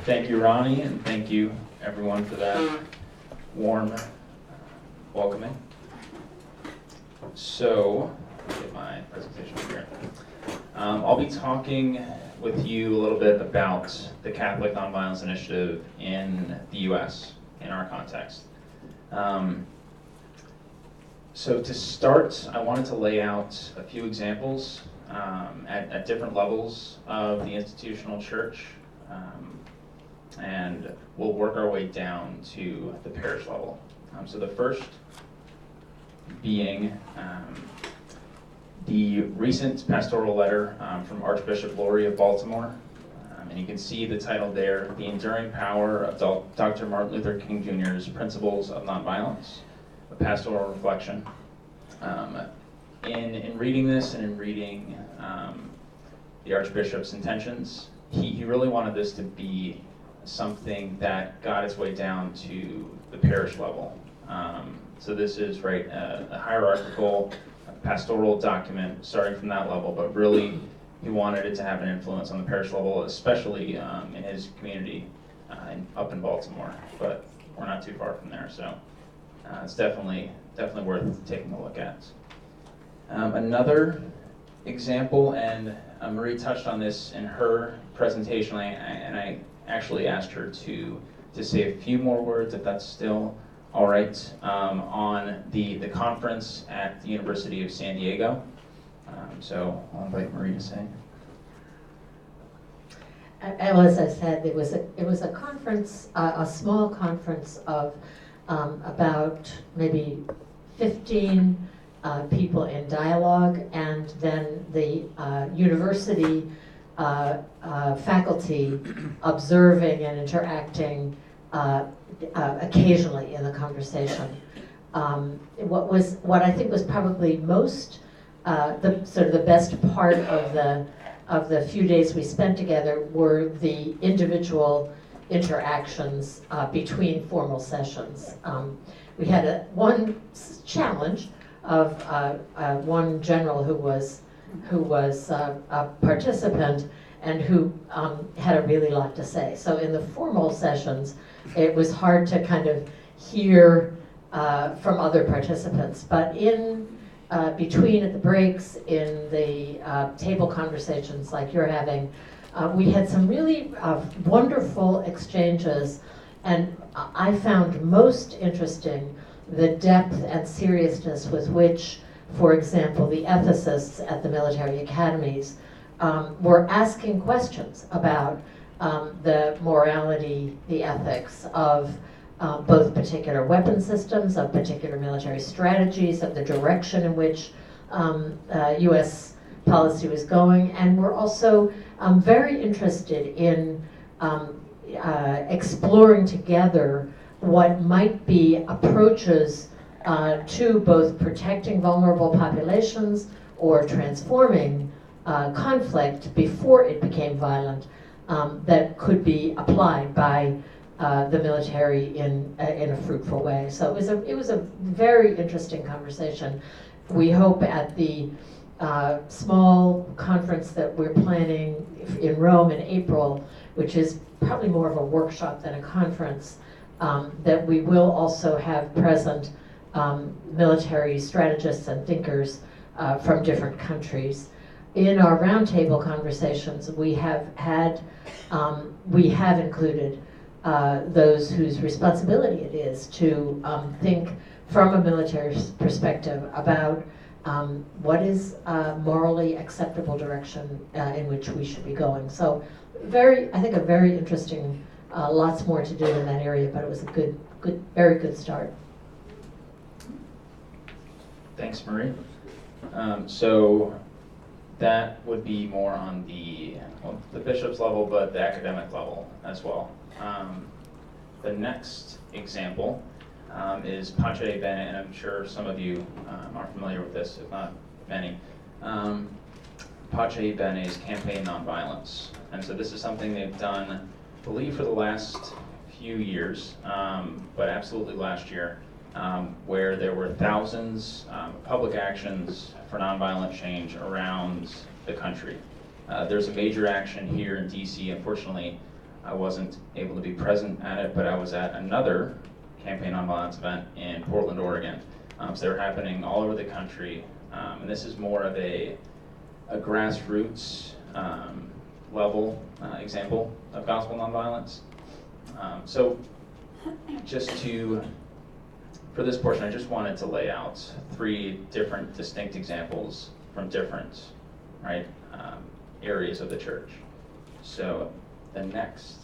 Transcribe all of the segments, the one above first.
Thank you, Ronnie, and thank you, everyone, for that warm welcoming. So, let me get my presentation up here. I'll be talking with you a little bit about the Catholic Nonviolence Initiative in the U.S., in our context. So to start, I wanted to lay out a few examples at different levels of the institutional church, and we'll work our way down to the parish level. So the first being the recent pastoral letter from Archbishop Laurie of Baltimore. And you can see the title there, The Enduring Power of Dr. Martin Luther King Jr.'s Principles of Nonviolence, a Pastoral Reflection. In reading this and in reading the Archbishop's intentions, he really wanted this to be something that got its way down to the parish level. So this is a hierarchical pastoral document starting from that level, but really he wanted it to have an influence on the parish level, especially in his community up in Baltimore. But we're not too far from there, so it's definitely worth taking a look at. Another example, and Marie touched on this in her presentation, and I actually asked her to say a few more words, if that's still all right, on the conference at the University of San Diego. So I'll invite Marie to say. As I said, it was a conference, a small conference of about maybe 15 people in dialogue, and then the university faculty observing and interacting occasionally in the conversation. What I think was probably most the best part of the few days we spent together were the individual interactions between formal sessions. We had one challenge of one general who was a participant and who had a really lot to say. So in the formal sessions, it was hard to kind of hear from other participants. But in between, at the breaks, in the table conversations like you're having, we had some really wonderful exchanges, and I found most interesting the depth and seriousness with which, for example, the ethicists at the military academies were asking questions about the morality, the ethics of both particular weapon systems, of particular military strategies, of the direction in which U.S. policy was going, and we're also very interested in exploring together what might be approaches to both protecting vulnerable populations or transforming conflict before it became violent that could be applied by the military in a fruitful way. So it was a very interesting conversation. We hope at the small conference that we're planning in Rome in April, which is probably more of a workshop than a conference, that we will also have present military strategists and thinkers from different countries. In our roundtable conversations, we have included those whose responsibility it is to think from a military perspective about what is a morally acceptable direction in which we should be going. So I think a very interesting, lots more to do in that area, but it was a very good start. Thanks, Marie. So that would be more on the bishop's level, but the academic level as well. The next example is Pace Bene, and I'm sure some of you are familiar with this, if not many. Pace Bene's Campaign Nonviolence. And so this is something they've done, I believe, for the last few years, but absolutely last year, where there were thousands of public actions for nonviolent change around the country. There's a major action here in DC. Unfortunately, I wasn't able to be present at it, but I was at another Campaign Nonviolence event in Portland, Oregon. So they're happening all over the country, and this is more of a grassroots level example of gospel nonviolence. So just for this portion, I just wanted to lay out 3 different distinct examples from different areas of the church. So the next,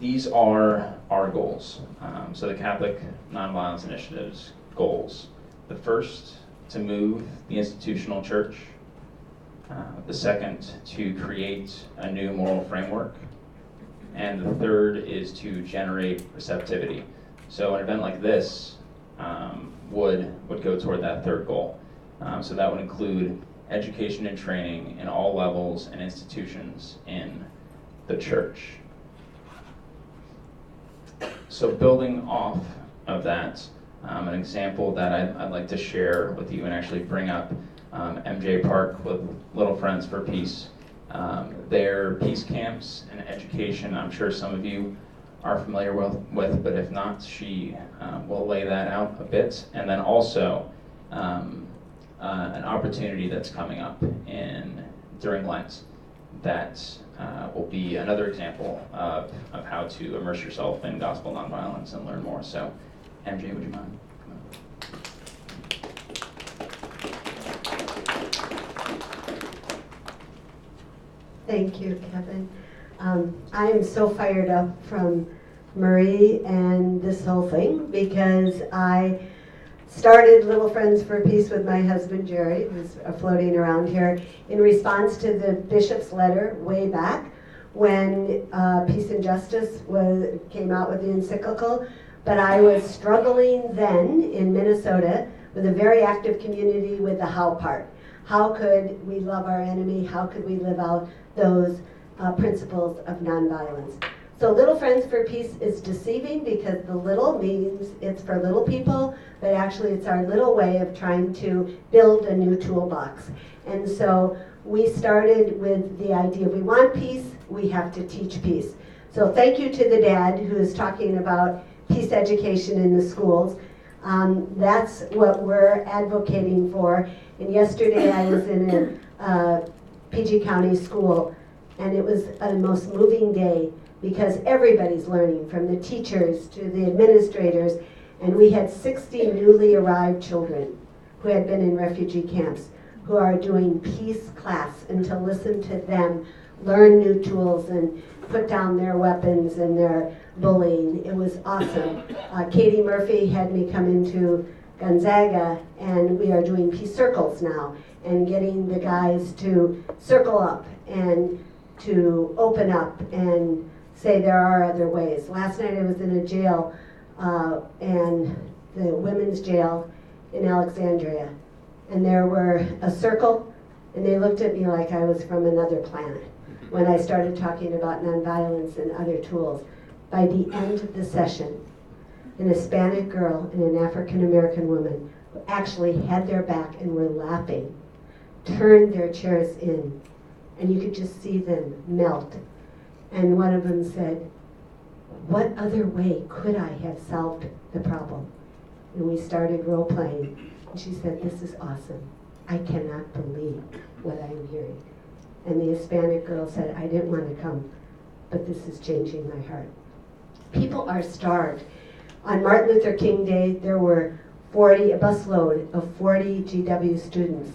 these are our goals. So the Catholic Nonviolence Initiative's goals. The first, to move the institutional church. The second, to create a new moral framework. And the third is to generate receptivity. So an event like this would go toward that third goal. So that would include education and training in all levels and institutions in the church. So building off of that, an example that I'd like to share with you and actually bring up MJ Park with Little Friends for Peace. Their peace camps and education, I'm sure some of you are familiar with, but if not, she will lay that out a bit. And then also an opportunity that's coming up during Lent that will be another example of how to immerse yourself in gospel nonviolence and learn more. So, MJ, would you mind? Thank you, Kevin. I am so fired up from Marie and this whole thing because I started Little Friends for Peace with my husband Jerry, who's floating around here, in response to the bishop's letter way back when Peace and Justice came out with the encyclical. But I was struggling then in Minnesota with a very active community with the how part. How could we love our enemy? How could we live out those principles of nonviolence? So Little Friends for Peace is deceiving because the little means it's for little people, but actually it's our little way of trying to build a new toolbox. And so we started with the idea, we want peace, we have to teach peace. So thank you to the dad who is talking about peace education in the schools. That's what we're advocating for. And yesterday I was in a PG County school, and it was a most moving day because everybody's learning, from the teachers to the administrators, and we had 60 newly arrived children who had been in refugee camps who are doing peace class, and to listen to them learn new tools and put down their weapons and their bullying. It was awesome. Katie Murphy had me come into Gonzaga, and we are doing peace circles now and getting the guys to circle up and to open up and say there are other ways. Last night I was in a jail, and the women's jail in Alexandria, and there were a circle, and they looked at me like I was from another planet when I started talking about nonviolence and other tools. By the end of the session, an Hispanic girl and an African American woman who actually had their back and were laughing turned their chairs in, and you could just see them melt. And one of them said, "What other way could I have solved the problem?" And we started role playing, and she said, "This is awesome. I cannot believe what I'm hearing." And the Hispanic girl said, "I didn't want to come, but this is changing my heart." People are starved. On Martin Luther King Day, there were a busload of 40 GW students.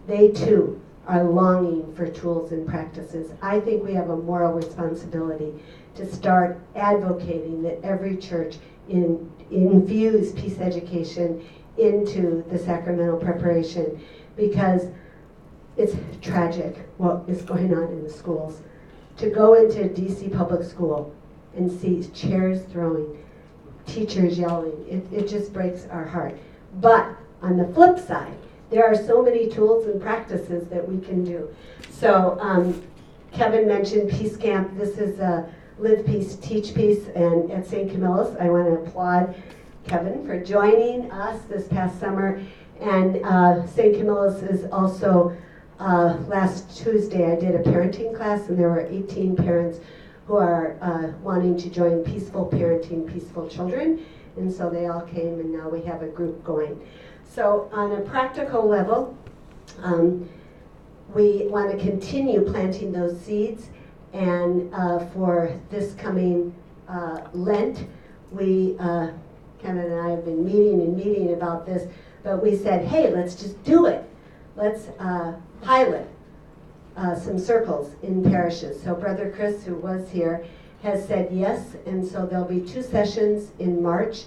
They too are longing for tools and practices. I think we have a moral responsibility to start advocating that every church infuse peace education into the sacramental preparation, because it's tragic what is going on in the schools. To go into DC public school and see chairs throwing, teachers yelling, it just breaks our heart. But on the flip side, there are so many tools and practices that we can do. So Kevin mentioned Peace Camp. This is Live Peace, Teach Peace, and at St. Camillus. I want to applaud Kevin for joining us this past summer. And St. Camillus is also last Tuesday I did a parenting class, and there were 18 parents who are wanting to join Peaceful Parenting, Peaceful Children, and so they all came, and now we have a group going. So on a practical level, we want to continue planting those seeds, and for this coming Lent, we, Kevin and I have been meeting about this, but we said, hey, let's just do it. Let's pilot some circles in parishes. So Brother Chris, who was here, has said yes, and so there'll be 2 sessions in March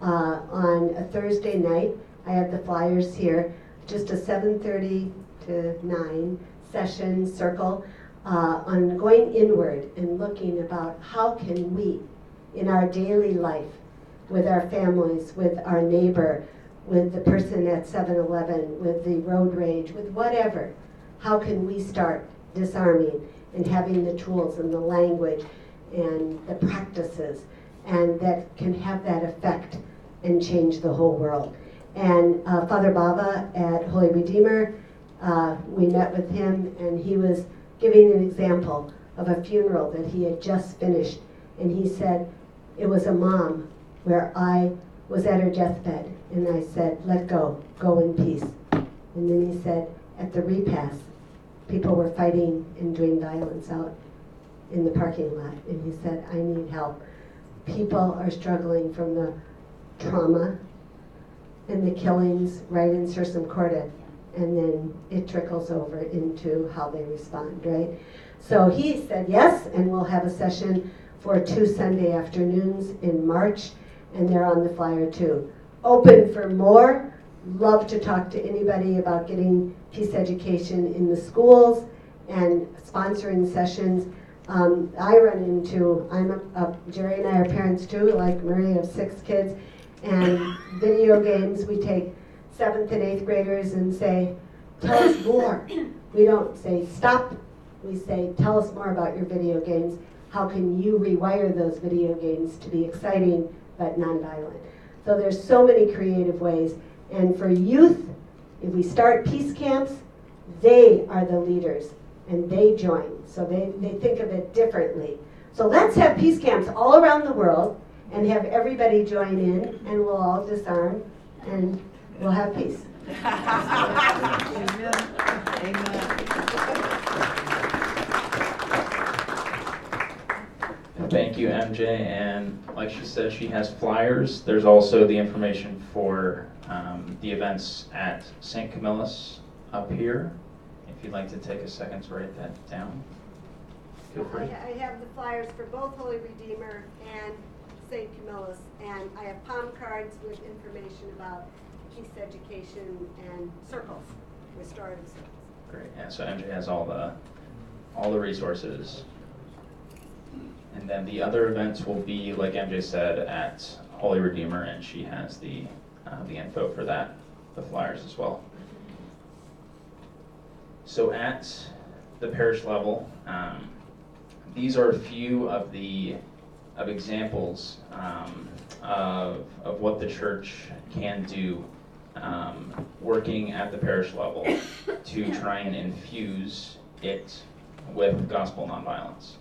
on a Thursday night. I have the flyers here, just a 7:30 to 9 session circle on going inward and looking about how can we, in our daily life, with our families, with our neighbor, with the person at 7-Eleven, with the road rage, with whatever, how can we start disarming and having the tools and the language and the practices, and that can have that effect and change the whole world. And Father Bava at Holy Redeemer, we met with him, and he was giving an example of a funeral that he had just finished, and he said, it was a mom where I was at her deathbed, and I said, let go in peace. And then he said, at the repast, people were fighting and doing violence out in the parking lot, and he said, I need help. People are struggling from the trauma and the killings right in Sursum Corda, and then it trickles over into how they respond, right? So he said yes, and we'll have a session for 2 Sunday afternoons in March, and they're on the flyer too. Open for more. Love to talk to anybody about getting peace education in the schools and sponsoring sessions. I run into, Jerry and I are parents too, like Marie, of 6 kids, and video games, we take 7th and 8th graders and say, tell us more. We don't say stop, we say tell us more about your video games. How can you rewire those video games to be exciting but nonviolent? So there's so many creative ways. And for youth, if we start peace camps, they are the leaders and they join. So they think of it differently. So let's have peace camps all around the world and have everybody join in, and we'll all disarm and we'll have peace. Amen. Amen. Thank you, MJ. And like she said, she has flyers. There's also the information for the events at St. Camillus up here. If you'd like to take a second to write that down, feel free. I have the flyers for both Holy Redeemer and St. Camillus, and I have palm cards with information about peace education and circles, restorative circles. Great. Yeah. So MJ has all the resources. And then the other events will be, like MJ said, at Holy Redeemer, and she has the info for that, the flyers as well. So at the parish level, these are a few of examples of what the church can do working at the parish level to try and infuse it with gospel nonviolence.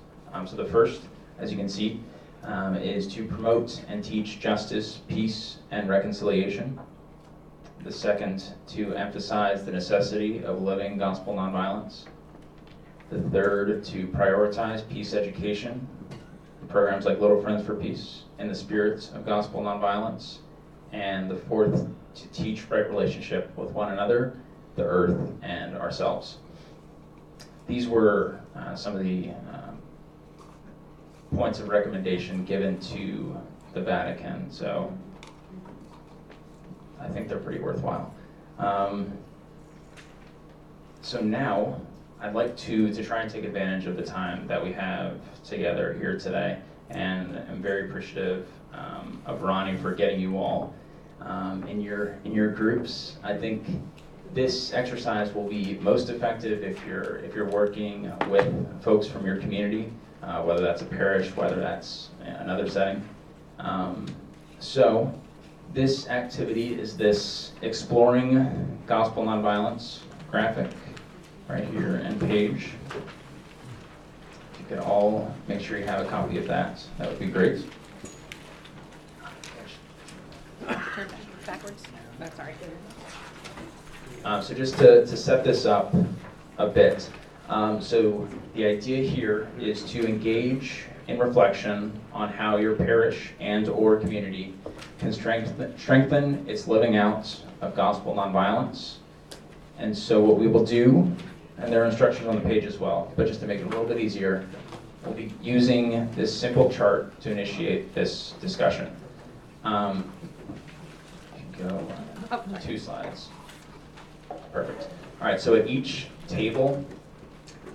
So the first, as you can see, is to promote and teach justice, peace, and reconciliation. The second, to emphasize the necessity of living gospel nonviolence. The third, to prioritize peace education, programs like Little Friends for Peace, in the spirit of gospel nonviolence. And the fourth, to teach right relationship with one another, the earth, and ourselves. These were some of the points of recommendation given to the Vatican, so I think they're pretty worthwhile. So now I'd like to try and take advantage of the time that we have together here today, and I'm very appreciative of Ronnie for getting you all in your groups. I think this exercise will be most effective if you're working with folks from your community, whether that's a parish, whether that's another setting. So this activity is this Exploring Gospel Nonviolence graphic. right here and page. If you could all make sure you have a copy of that, that would be great. Turn backwards. Oh, sorry. So just to set this up a bit, so the idea here is to engage in reflection on how your parish and or community can strengthen its living out of gospel nonviolence. And so what we will do, and there are instructions on the page as well, but just to make it a little bit easier, we'll be using this simple chart to initiate this discussion. You can go 2 slides. Perfect. All right, so at each table,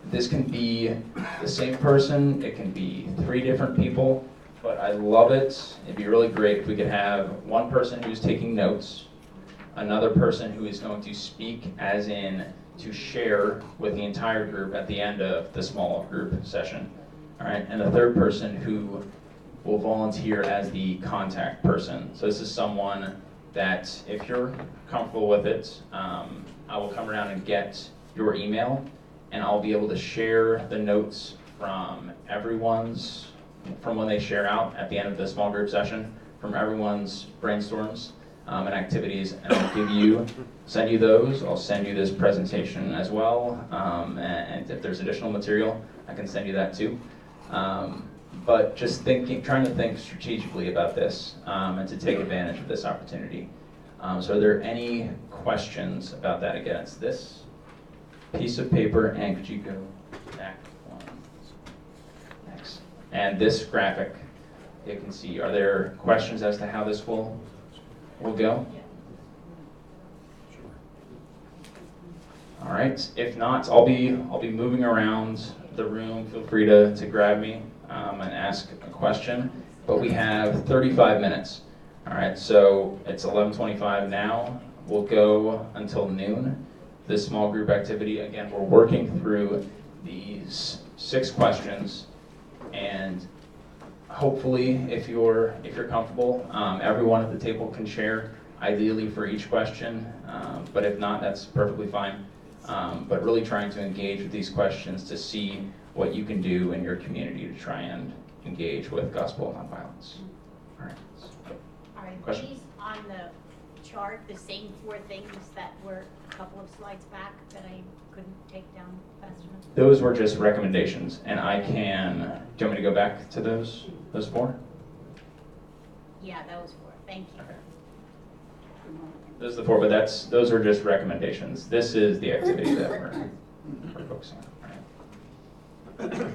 this can be the same person, it can be 3 different people, but I love it. It'd be really great if we could have one person who's taking notes, another person who is going to speak, as in to share with the entire group at the end of the small group session. All right, and the third person who will volunteer as the contact person. So this is someone that, if you're comfortable with it, I will come around and get your email, and I'll be able to share the notes from when they share out at the end of the small group session, from everyone's brainstorms and activities, and I'll send you those. I'll send you this presentation as well, and if there's additional material, I can send you that too. But just trying to think strategically about this, and to take advantage of this opportunity. So are there any questions about that? Again, it's this piece of paper, and could you go back one? Next. And this graphic, you can see, are there questions as to how this will go? All right, if not, I'll be moving around the room. Feel free to grab me and ask a question, but we have 35 minutes. All right, so it's 11:25 now. We'll go until noon. This small group activity, again, we're working through these 6 questions, and hopefully, if you're comfortable, everyone at the table can share, ideally for each question, but if not, that's perfectly fine. But really trying to engage with these questions to see what you can do in your community to try and engage with gospel nonviolence. All right. Are Question? these on the chart the same 4 things that were a couple of slides back that I couldn't take down fast enough? Those were just recommendations, and do you want me to go back to those 4? Yeah, those 4. Thank you. Okay. Those are the 4, but those are just recommendations. This is the activity that we're focusing on. All right.